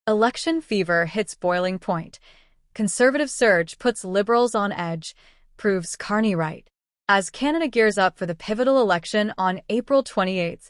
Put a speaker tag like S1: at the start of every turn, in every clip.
S1: Election fever hits boiling point. Conservative surge puts Liberals on edge, proves Carney right. As Canada gears up for the pivotal election on April 28,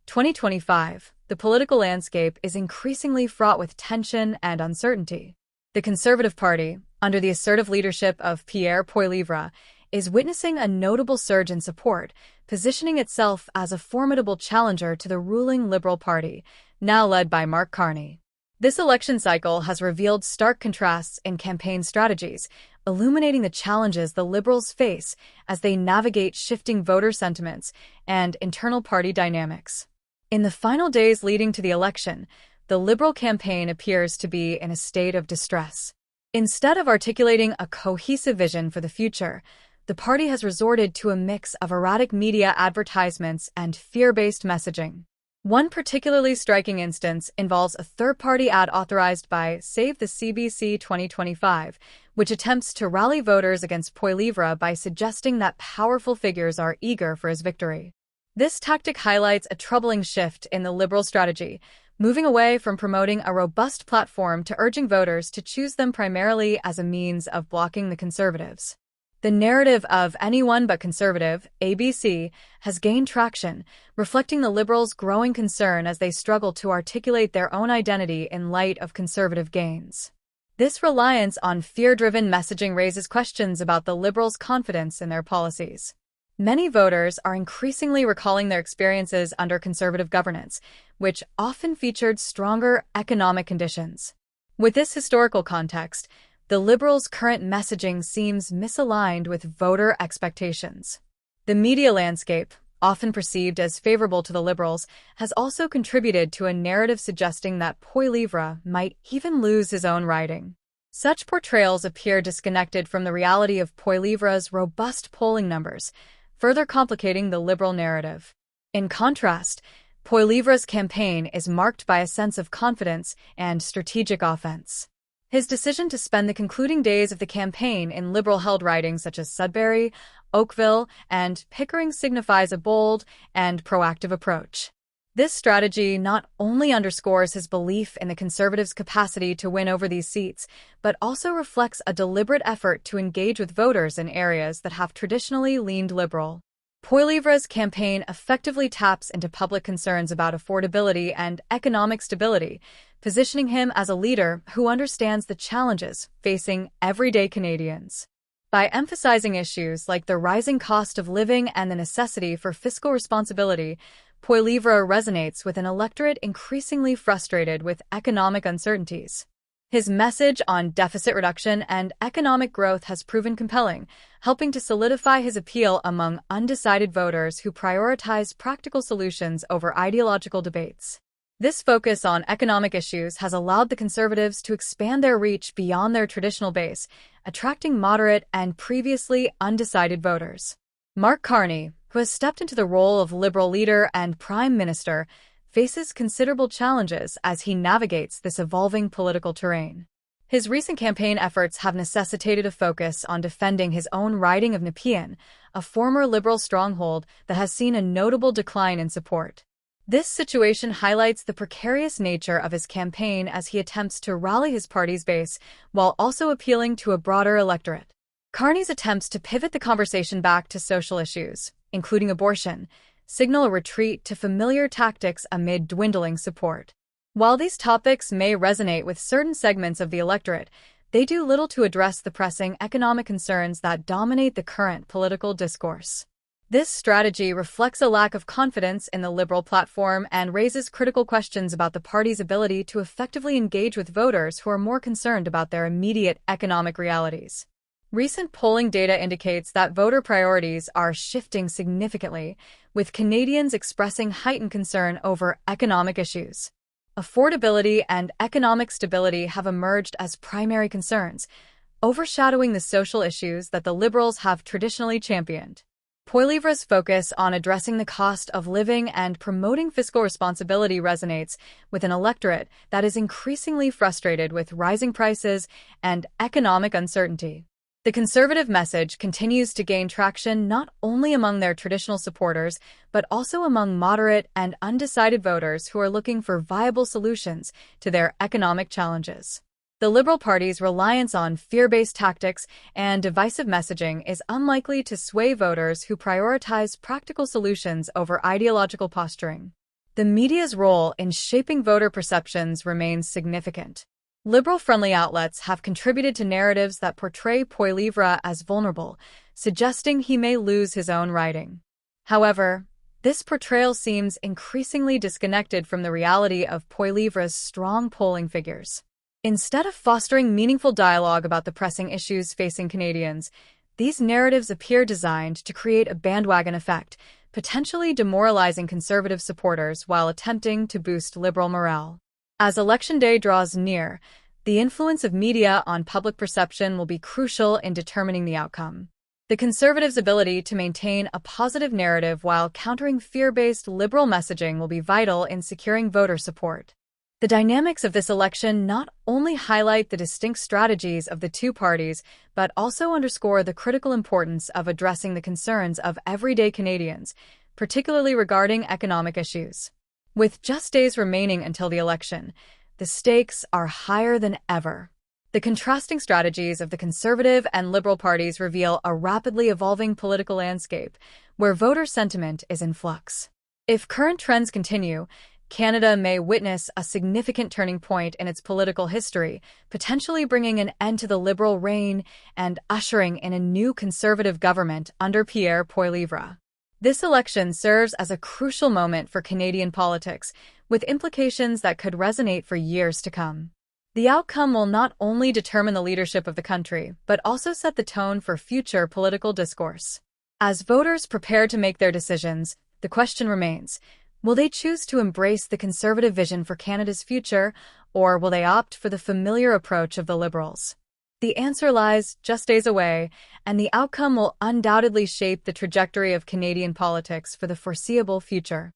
S1: 2025, the political landscape is increasingly fraught with tension and uncertainty. The Conservative Party, under the assertive leadership of Pierre Poilievre, is witnessing a notable surge in support, positioning itself as a formidable challenger to the ruling Liberal Party, now led by Mark Carney. This election cycle has revealed stark contrasts in campaign strategies, illuminating the challenges the Liberals face as they navigate shifting voter sentiments and internal party dynamics. In the final days leading to the election, the Liberal campaign appears to be in a state of distress. Instead of articulating a cohesive vision for the future, the party has resorted to a mix of erratic media advertisements and fear-based messaging. One particularly striking instance involves a third-party ad authorized by Save the CBC 2025, which attempts to rally voters against Poilievre by suggesting that powerful figures are eager for his victory. This tactic highlights a troubling shift in the Liberal strategy, moving away from promoting a robust platform to urging voters to choose them primarily as a means of blocking the Conservatives. The narrative of anyone but Conservative, ABC, has gained traction, reflecting the Liberals' growing concern as they struggle to articulate their own identity in light of Conservative gains. This reliance on fear-driven messaging raises questions about the Liberals' confidence in their policies. Many voters are increasingly recalling their experiences under Conservative governance, which often featured stronger economic conditions. With this historical context, the Liberals' current messaging seems misaligned with voter expectations. The media landscape, often perceived as favorable to the Liberals, has also contributed to a narrative suggesting that Poilievre might even lose his own riding. Such portrayals appear disconnected from the reality of Poilievre's robust polling numbers, further complicating the Liberal narrative. In contrast, Poilievre's campaign is marked by a sense of confidence and strategic offense. His decision to spend the concluding days of the campaign in Liberal-held ridings such as Sudbury, Oakville, and Pickering signifies a bold and proactive approach. This strategy not only underscores his belief in the Conservatives' capacity to win over these seats, but also reflects a deliberate effort to engage with voters in areas that have traditionally leaned Liberal. Poilievre's campaign effectively taps into public concerns about affordability and economic stability, positioning him as a leader who understands the challenges facing everyday Canadians. By emphasizing issues like the rising cost of living and the necessity for fiscal responsibility, Poilievre resonates with an electorate increasingly frustrated with economic uncertainties. His message on deficit reduction and economic growth has proven compelling, helping to solidify his appeal among undecided voters who prioritize practical solutions over ideological debates. This focus on economic issues has allowed the Conservatives to expand their reach beyond their traditional base, attracting moderate and previously undecided voters. Mark Carney, who has stepped into the role of Liberal leader and Prime Minister, faces considerable challenges as he navigates this evolving political terrain. His recent campaign efforts have necessitated a focus on defending his own riding of Nepean, a former Liberal stronghold that has seen a notable decline in support. This situation highlights the precarious nature of his campaign as he attempts to rally his party's base while also appealing to a broader electorate. Carney's attempts to pivot the conversation back to social issues, including abortion, signal a retreat to familiar tactics amid dwindling support. While these topics may resonate with certain segments of the electorate, they do little to address the pressing economic concerns that dominate the current political discourse. This strategy reflects a lack of confidence in the Liberal platform and raises critical questions about the party's ability to effectively engage with voters who are more concerned about their immediate economic realities. Recent polling data indicates that voter priorities are shifting significantly, with Canadians expressing heightened concern over economic issues. Affordability and economic stability have emerged as primary concerns, overshadowing the social issues that the Liberals have traditionally championed. Poilievre's focus on addressing the cost of living and promoting fiscal responsibility resonates with an electorate that is increasingly frustrated with rising prices and economic uncertainty. The Conservative message continues to gain traction not only among their traditional supporters, but also among moderate and undecided voters who are looking for viable solutions to their economic challenges. The Liberal Party's reliance on fear-based tactics and divisive messaging is unlikely to sway voters who prioritize practical solutions over ideological posturing. The media's role in shaping voter perceptions remains significant. Liberal-friendly outlets have contributed to narratives that portray Poilievre as vulnerable, suggesting he may lose his own riding. However, this portrayal seems increasingly disconnected from the reality of Poilievre's strong polling figures. Instead of fostering meaningful dialogue about the pressing issues facing Canadians, these narratives appear designed to create a bandwagon effect, potentially demoralizing Conservative supporters while attempting to boost Liberal morale. As Election Day draws near, the influence of media on public perception will be crucial in determining the outcome. The Conservatives' ability to maintain a positive narrative while countering fear-based Liberal messaging will be vital in securing voter support. The dynamics of this election not only highlight the distinct strategies of the two parties, but also underscore the critical importance of addressing the concerns of everyday Canadians, particularly regarding economic issues. With just days remaining until the election, the stakes are higher than ever. The contrasting strategies of the Conservative and Liberal parties reveal a rapidly evolving political landscape where voter sentiment is in flux. If current trends continue, Canada may witness a significant turning point in its political history, potentially bringing an end to the Liberal reign and ushering in a new Conservative government under Pierre Poilievre. This election serves as a crucial moment for Canadian politics, with implications that could resonate for years to come. The outcome will not only determine the leadership of the country, but also set the tone for future political discourse. As voters prepare to make their decisions, the question remains, will they choose to embrace the Conservative vision for Canada's future, or will they opt for the familiar approach of the Liberals? The answer lies just days away, and the outcome will undoubtedly shape the trajectory of Canadian politics for the foreseeable future.